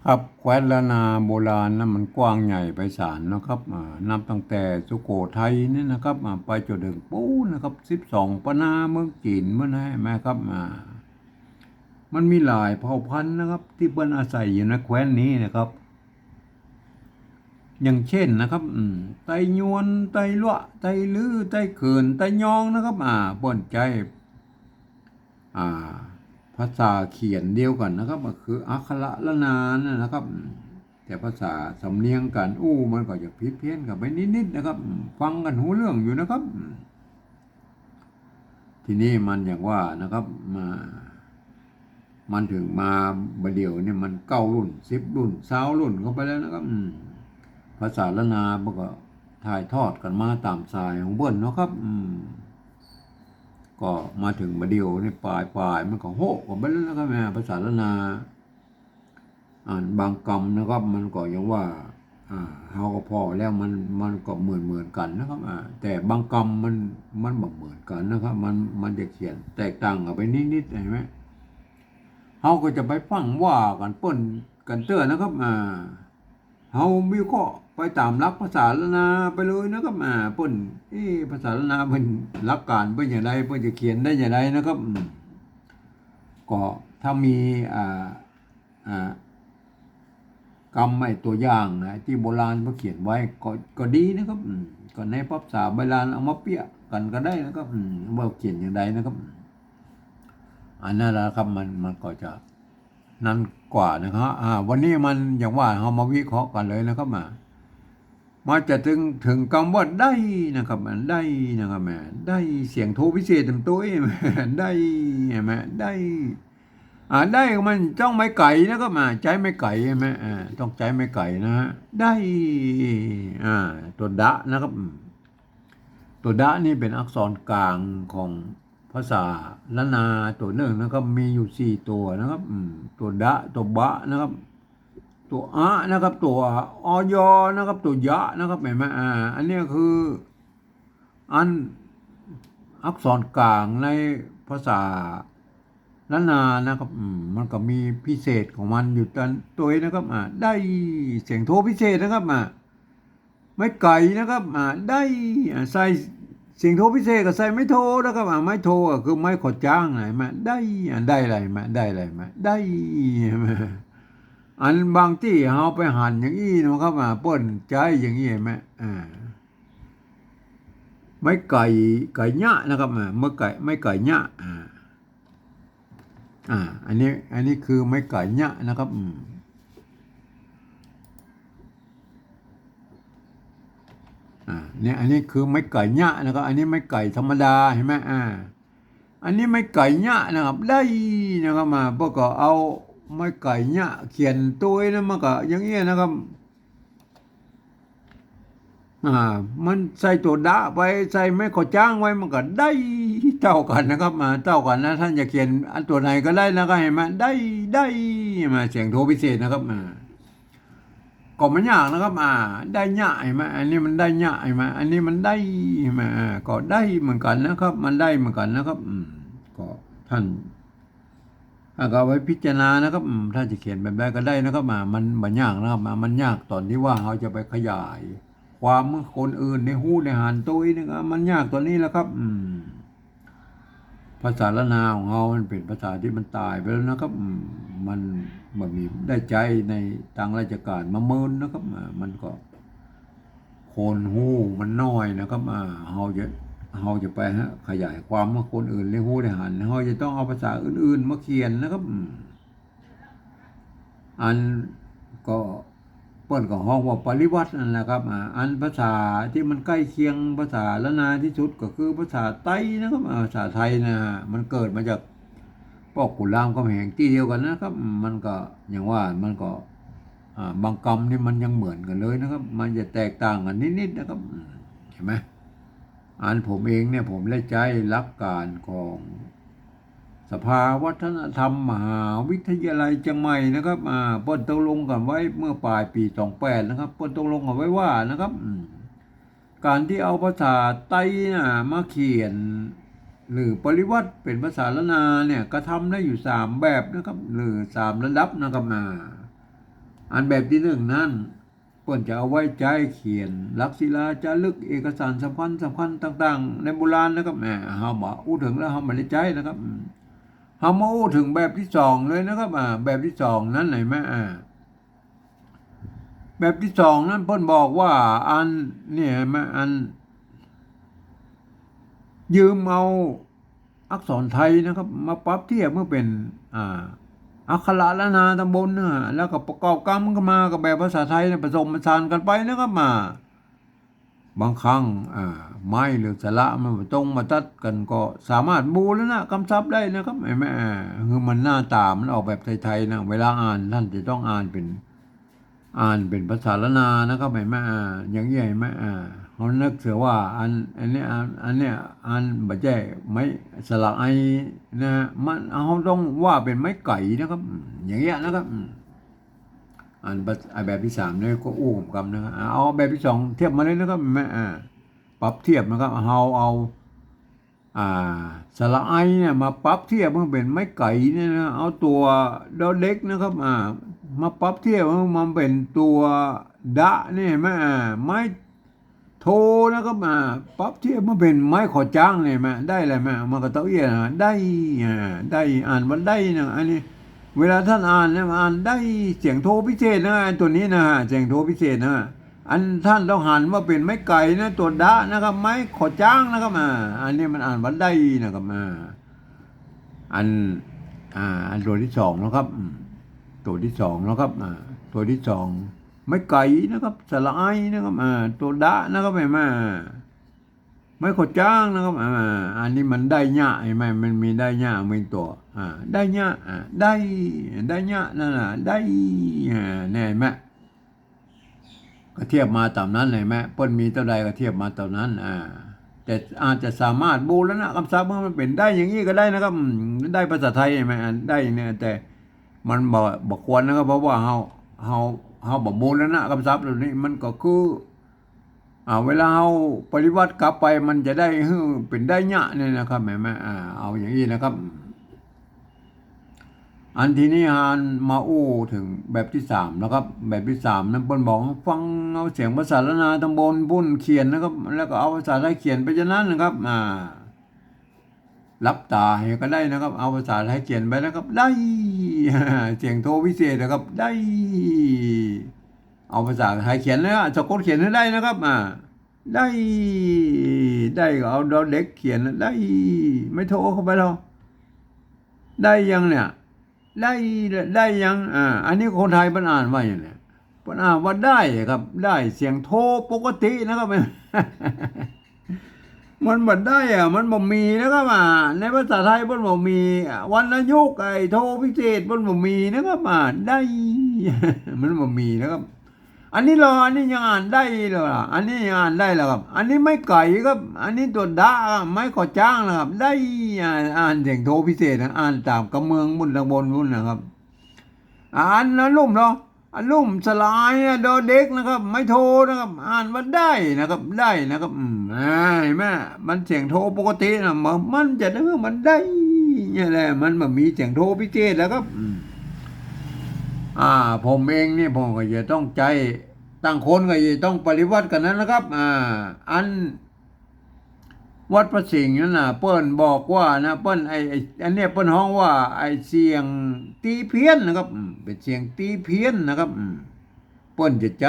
ครับแคว้นล้านนาโบราณนะมันกว้างใหญ่ไพศาลนะครับนับตั้งแต่สุโขทัยนี่นะครับไปจนถึงปูนนะครับ12ปนาเมืองจีนเมื่อไหร่ไหมครับมันมีหลายเผ่าพันธุ์นะครับที่เปิ้นอาศัยอยู่ในแคว้นนี้นะครับอย่างเช่นนะครับไตยวนไตลั่วไตลื้อไตเขินไตยองนะครับเปิ้นใจอ่าภาษาเขียนเดียวกันนะครับก็คืออักขระละนานนะครับแต่ภาษาสำเนียงกันมันก็จะผิดเพี้ยนกันไปนิดๆนะครับฟังกันหูเรื่องอยู่นะครับทีนี้มันอย่างว่านะครับมันถึงมาบเดียวเนี่ยมัน9 รุ่น10 รุ่น20 รุ่นเข้าไปแล้วนะครับภาษาละนามันก็ถ่ายทอดกันมาตามสายของเบิ้นเนาะครับก็มาถึงบเดียวนี่ปลายมันก็โหกันไปแล้วนะครับภาษาละนาบางกรรมนะครับมันก็ยังว่าเฮาก็พอแล้วมันก็เหมือนกันนะครับแต่บางกรรมมันบ่เหมือนกันนะครับมันจะเขียนแตกต่างกันไปนิดๆใช่ไหมเฮาก็จะไปฟังว่ากันเปิ้นกันเตื้อนะครับเฮามีข้อไปตามหลักภาษาละนาไปเลยนะครับเปิ้นภาษาละนาเพิ่นหลักการเปิ้นอย่างไรเปิ้นจะเขียนได้อย่างไรนะครับก็ถ้ามีกรรมตัวอย่างนะที่โบราณเขาเขียนไว้ก็ดีนะครับก็ในภาษาโบราณเอามาเปี้ยกันก็ได้นะครับว่าเขียนอย่างไรนะครับอันนั้นแหละครับมันก็จะนั่นกว่านะครับวันนี้มันอย่างว่าเรามาวิเคราะห์กันเลยนะครับมาจะถึงคำว่าได้นะครับได้นะครับได้เสียงโทพิเศษเต็มตัวได้ไหมได้ได้มันต้องไม้ไก่นะครับใจไม้ไก่ใช่ไหมต้องใจไม้ไก่นะฮะได้ตัวดะนะครับตัวดะนี่เป็นอักษรกลางของภาษาละนาตัวหนึ่งนะครับมีอยู่4 ตัวนะครับตัวดะตัวบะนะครับตัวนะครับตัวอยนะครับตัวยะนะครับเห็นไหมอันนี้คืออักษรกลางในภาษาล้านนานะครับมันก็มีพิเศษของมันอยู่ตัวนะครับได้เสียงโทพิเศษนะครับไม่ไก่นะครับได้ใส่เสียงโทพิเศษกับใส่ไม่โทนะครับไม่โทก็คือไม่ขอจ้างไหนมาได้อะไรมาได้อะไรมาได้อันบางที่เอาไปหั่นอย่างนี้นะครับเปิ้นใจอย่างนี้ไหมไม่ไก่เนาะนะครับเมื่อไก่ไม่ไก่เนาะอันนี้คือไม้ไก่เนาะนะครับเนี่ยอันนี้คือไม้ไก่เนาะนะครับอันนี้ไม้ไก่ธรรมดาเห็นไหมอันนี้ไม้ไก่เนาะนะครับได้นะครับพวกก็เอาไม้ไก่เนาะเขียนตัวนะมันก็อย่างเงี้ยนะครับมันใส่ตัวดะไปใส่ไม่ขอจ้างไว้มันก็ได้เท่ากันนะครับเท่ากันนะท่านจะเขียนอันตัวไหนก็ได้นะครับเห็นไหมได้เสียงโทพิเศษนะครับก็ไม่ยากนะครับได้ยากเห็นไหมอันนี้มันได้ยากเห็นไหมอันนี้มันได้เห็นไหมก็ได้เหมือนกันนะครับ มันได้เหมือนกันนะครับก็ท่านก็ไว้พิจารณานะครับถ้าจะเขียนแบบใดก็ได้นะครับมันยากนะครับมันยากตอนที่ว่าเราจะไปขยายความคนอื่นในหูในหันตัวนึงมันยากตัวนี้แหละครับภาษาละนาของเรามันเป็นภาษาที่มันตายไปแล้วนะครับมันมีได้ใจในทางราชการมาเมินนะครับมันก็คนหูมันน้อยนะครับเราจะไปขยายความว่าคนอื่นในหูในหันเราจะต้องเอาภาษาอื่นๆมาเขียนนะครับอันก็เปิ้นก็ห้องว่าปริวัตินั่นแหละครับอันภาษาที่มันใกล้เคียงภาษาละนาที่สุดก็คือภาษาไต้นะครับภาษาไทยนะมันเกิดมาจากพ่อขุนรามคำแหงที่เดียวกันนะครับมันก็อย่างว่ามันก็บางคำนี่มันยังเหมือนกันเลยนะครับมันจะแตกต่างกันนิดๆนะครับเห็นไหมอันผมเองเนี่ยผมได้ใจหลักการของสภาวัฒนธรรมมหาวิทยาลัยเชียงใหม่นะครับเปิ้นตกลงกันไว้เมื่อปลายปี28นะครับเปิ้นตกลงกันไว้ว่านะครับการที่เอาภาษาไต้มาเขียนหรือปริวัติเป็นภาษาละนาเนี่ยกระทำได้อยู่3 แบบนะครับหรือ3 ระดับนะครับ อันแบบที่หนึ่งนั้นเปิ้นจะเอาไว้ใจเขียนลักษิลาจารึกเอกสารสำคัญต่างๆในโบราณนะครับเฮาบ่อู้ถึงแล้วเฮาบ่ได้ใจนะครับเฮามาอู้ถึงแบบที่สองเลยนะครับแบบที่สองนั้นไหนแม่แบบที่สองนั้นเพิ่นบอกว่าอันเนี่ยแม่อันยืมเอาอักษรไทยนะครับมาปรับเทียบเมื่อเป็นอักขระละนาตำบลนะแล้วก็ประกอบกรรมกันมากับแบบภาษาไทยผสมผสานกันไปนะครับบางครั้งไม้หรือสระมันตรงมาตัดกันก็สามารถบูรณะกำซับได้นะครับแม่คือมันหน้าตามันออกแบบไทยๆนะเวลาอ่านท่านจะต้องอ่านเป็นภาษาละนานะครับแม่อย่างนี้แม่เขานึกเสียว่าอันนี้อันบัจเจไม้สระไอนะมันเขาต้องว่าเป็นไม้ไก่นะครับอย่างเงี้ยนะครับอันแบบที่สามเนี่ยก็อู้ผมกำนะครับเอาแบบที่สองเทียบมาเลยนะครับแม่ปรับเทียบนะครับเอาสระไอเนี่ยมาปรับเทียบมันเป็นไม้ไก่เนี่ยนะเอาตัวดอเล็กนะครับมาปรับเทียบมันเป็นตัวดะนี่ไม้โทนะครับปรับเทียบมันเป็นไม้ขอจ้างเนี่ยได้อะไรมันก็เต้าเอี้ยนะได้อ่านว่าได้นะอันนี้เวลาท่านอ่านเนี่ยอ่านได้เสียงโทพิเศษนะตัวนี้นะเสียงโทพิเศษนะอันท่านต้องหันว่าเป็นไม้ไก่นะตัวดะนะครับไม้ขอจ้างนะครับอันนี้มันอ่านว่าได้นะครับอันตัวที่สองนะครับตัวที่สองนะครับตัวที่สองไม่ไก่นะครับสลายนะครับตัวดะนะครับไม่ขอจ้างนะครับอันนี้มันได้ยะไหมมันมีได้ยะมีตัวได้ยะได้ยะนั่นน่ะได้แน่ไหมก็เทียบมาตามนั้นเลยไหมเปิ้นมีเท่าใดก็เทียบมาตามนั้นแต่อาจจะสามารถบูรณะคำศัพท์มันเป็นได้อย่างนี้ก็ได้นะครับได้ภาษาไทยไหมได้เนี่ยแต่มันบอกควรนะครับเพราะว่าเฮาบอกบูรณะคำศัพท์เหล่านี้มันก็คือเวลาเฮาปฏิวัติกลับไปมันจะได้เป็นได้ยะเนี่ยนะครับแม่เอาอย่างนี้นะครับอันที่นี้ฮานมาอู้ถึงแบบที่สามนะครับแบบที่สามนั้นเปิ้นบอกฟังเอาเสียงภาษาละนาตำบลปุ้นเขียนนะครับแล้วก็เอาภาษาไทยเขียนไปจากนั้นนะครับรับตาให้ก็ได้นะครับเอาภาษาไทยเขียนไปนะครับได้เสียงโทพิเศษนะครับได้เอาภาษาไทยเขียนเลยสะกดเขียนให้ได้นะครับได้ก็เอาดอเด็กเขียนได้ไม่โทรเข้าไปหรอกได้ยังเนี่ยได้ยังอันนี้คนไทยมันอ่านว่าอย่างไรมันอ่านว่าได้ครับได้เสียงโทปกตินะครับมันบ่ได้มันบ่มีนะครับในภาษาไทยมันบ่มีวรรณยุกต์โทพิเศษมันบ่มีนะครับได้มันบ่มีนะครับอันนี้อันนี้ยังอ่านได้เลยอันนี้ยังอ่านได้แล้วครับอันนี้ไม่ไก่ครับอันนี้ตัวดาไม่ขอจ้างนะครับได้อ่านเสียงโทพิเศษอ่านตามกำเมืองบุญตะบนบุญนะครับอ่านนะลุ่มเนาะอันลุ่มสลายดอเด็กนะครับไม่โทนะครับอ่านว่าได้นะครับได้นะครับเห็นไหมมันเสียงโทปกตินะมันจะได้มันได้เนี่ยแหละมันมีเสียงโทพิเศษแล้วครับผมเองนี่ผมก็จะต้องใจตั้งคนก็จะต้องปฏิวัติกันนั้นนะครับอันวัดพระสิงห์นั่นน่ะเปิ้นบอกว่านะเปิ้นอันเนี้ยเปิ้นฮ้องว่าเสียงตีเพี้ยนนะครับเป็นเสียงตีเพี้ยนนะครับเปิ้นจะใจ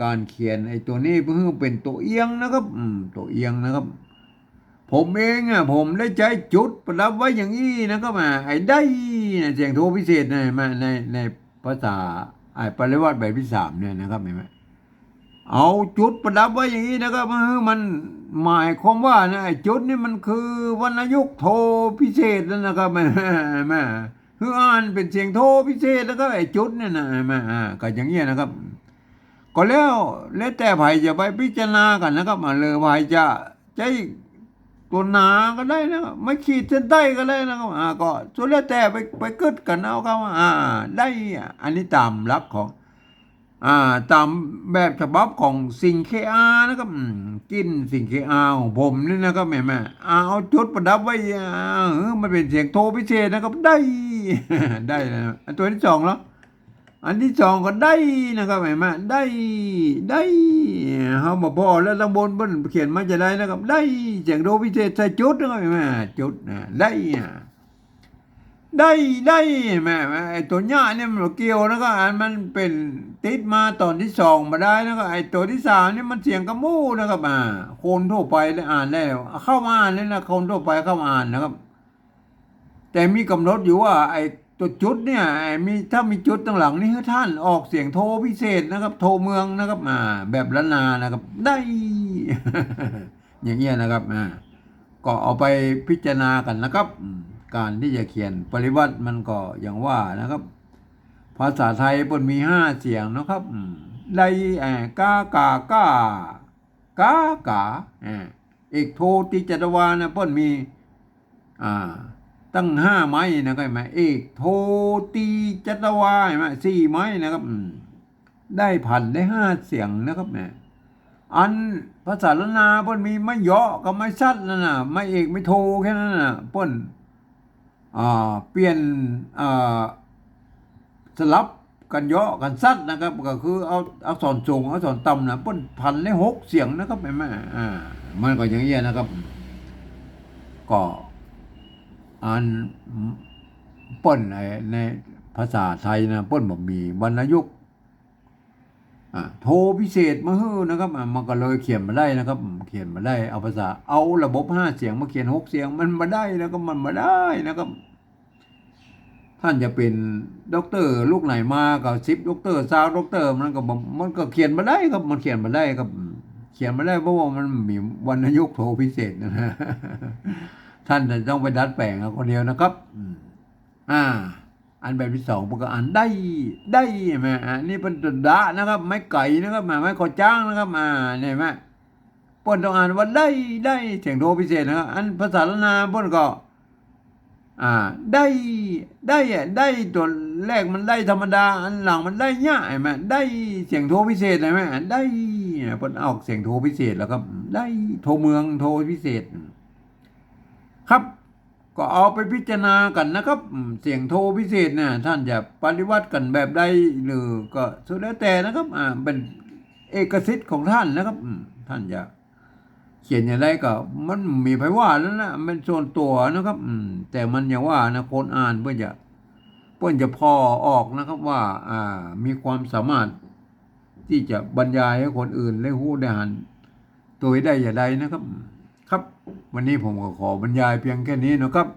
การเขียนตัวนี้เพื่อเป็นตัวเอียงนะครับตัวเอียงนะครับผมเองผมได้ใจจุดประดับไว้อย่างนี้นะครับได้เสียงโทพิเศษในภาษาปริวัติแบบที่สามเนี่ยนะครับเห็นไหมเอาจุดประดับไว้อย่างนี้นะครับมันหมายความว่านะจุดนี่มันคือวรรณยุกต์โทพิเศษแล้วนะครับแม่คืออ่านเป็นเสียงโทพิเศษแล้วก็จุดเนี่ยนะแม่ก็อย่างเงี้ยนะครับก็แล้วแต่ไผจะไปพิจารณากันนะครับเลยไผจะใจตัวหนาก็ได้นะครับไม่ขีดเส้นใต้ก็ได้นะครับก็ส่วนแล้วแต่ไปกึดกันเอาครับได้อันนี้ตามหลักของตามแบบฉบับของสิงเคอานะครับกินสิงเคอาของผมนี่นะครับแม่เอาจุดประดับไว้มันเป็นเสียงโทพิเศษนะครับได้ได้นะตัวที่สองแล้ว อันที่สองก็ได้นะครับเห็นไหมได้เฮามาพอแล้วตำบลเพิ่นเขียนมาจะได้นะครับได้เสียงโดพิเศษใส่จุดนะครับเห็นไหมจุดนะได้ได้แม่ไอ้ตัวเนี้ยเนี่ยมันเกี่ยวนะครับอันมันเป็นติดมาตอนที่สองมาได้นะครับไอ้ตัวที่สามนี่มันเสียงกระมู้นะครับคนทั่วไปได้อ่านได้เข้ามาอ่านเลยนะคนทั่วไปเข้ามาอ่านนะครับแต่มีกำหนดอยู่ว่าไอ้ตัวจุดเนี่ยมีถ้ามีจุดตั้งหลังนี่ให้ท่านออกเสียงโทพิเศษนะครับโทเมืองนะครับแบบล้านนานะครับได้ อย่างเงี้ยนะครับก็เอาไปพิจารณากันนะครับการที่จะเขียนปริวัติมันก็อย่างว่านะครับภาษาไทยเปิ้นมีห้าเสียงนะครับได้กากากากากาเอกโทติจตวานะเปิ้นมีอ่าตั้งห้าไม้นะครับเห็นไหมเอกโทติจตวาเห็นไหมสี่ไม้นะครับได้พันได้ห้าเสียงนะครับเนี่ยอันภาษาละนาเปิ้นมีไม่เหยาะกับไม่ชัดนั่นน่ะไม่เอกไม่โทแค่นั้นน่ะเปิ้นเปลี่ยนสลับกันเหยาะกันซัดนะครับก็คือเอาอักษรสูงอักษรต่ำนะเปิ้นพันได้หกเสียงนะครับเห็นไหมมันก็อย่างเงี้ยนะครับก็อันเปิ้นในภาษาไทยนะเปิ้นบ่มีวรรณยุกต์โทพิเศษมาฮื้อนะครับมันก็เลยเขียนมาได้นะครับเขียนมาได้เอาภาษาเอาระบบห้าเสียงมาเขียนหกเสียงมันมาได้แล้วก็มันมาได้นะครับท่านจะเป็นด็อกเตอร์ลูกไหนมาก็10ด็อกเตอร์20ด็อกเตอร์มันก็เขียนมาได้ครับมันเขียนมาได้ครับเขียนมาได้เพราะว่ามันมีวรรณยุกต์โทพิเศษนะ ท่านจะต้องไปดัดแปลงเอาคนเดียวนะครับอันแบบที่สองมันก็อ่านได้ไหมนี่เป็นตัวดะนะครับไม้ไก่นะครับไม้ขอจ้างนะครับเนี่ยไหมป้นต้องอ่านว่าได้เสียงโทพิเศษนะครับอันภาษาละนาป้นก็ได้ตัวแรกมันได้ธรรมดาอันหลังมันได้เนี้ยใช่ไหมได้เสียงโทพิเศษใช่ไหมได้ป้นออกเสียงโทพิเศษแล้วครับได้โทเมืองโทพิเศษครับก็เอาไปพิจารณากันนะครับเสียงโทพิเศษเนี่ยท่านจะปฏิวัติกันแบบใดหรือก็สุดแล้วแต่นะครับเป็นเอกสิทธิ์ของท่านนะครับท่านจะเขียนอย่างไรก็มันมีไผว่าแล้วนะมันส่วนตัวนะครับแต่มันอย่างว่านะคนอ่านเพื่อจะพอออกนะครับว่ามีความสามารถที่จะบรรยายให้คนอื่นได้รู้ได้หันตัวได้อย่างใดนะครับครับวันนี้ผมก็ขอบรรยายเพียงแค่นี้นะครับ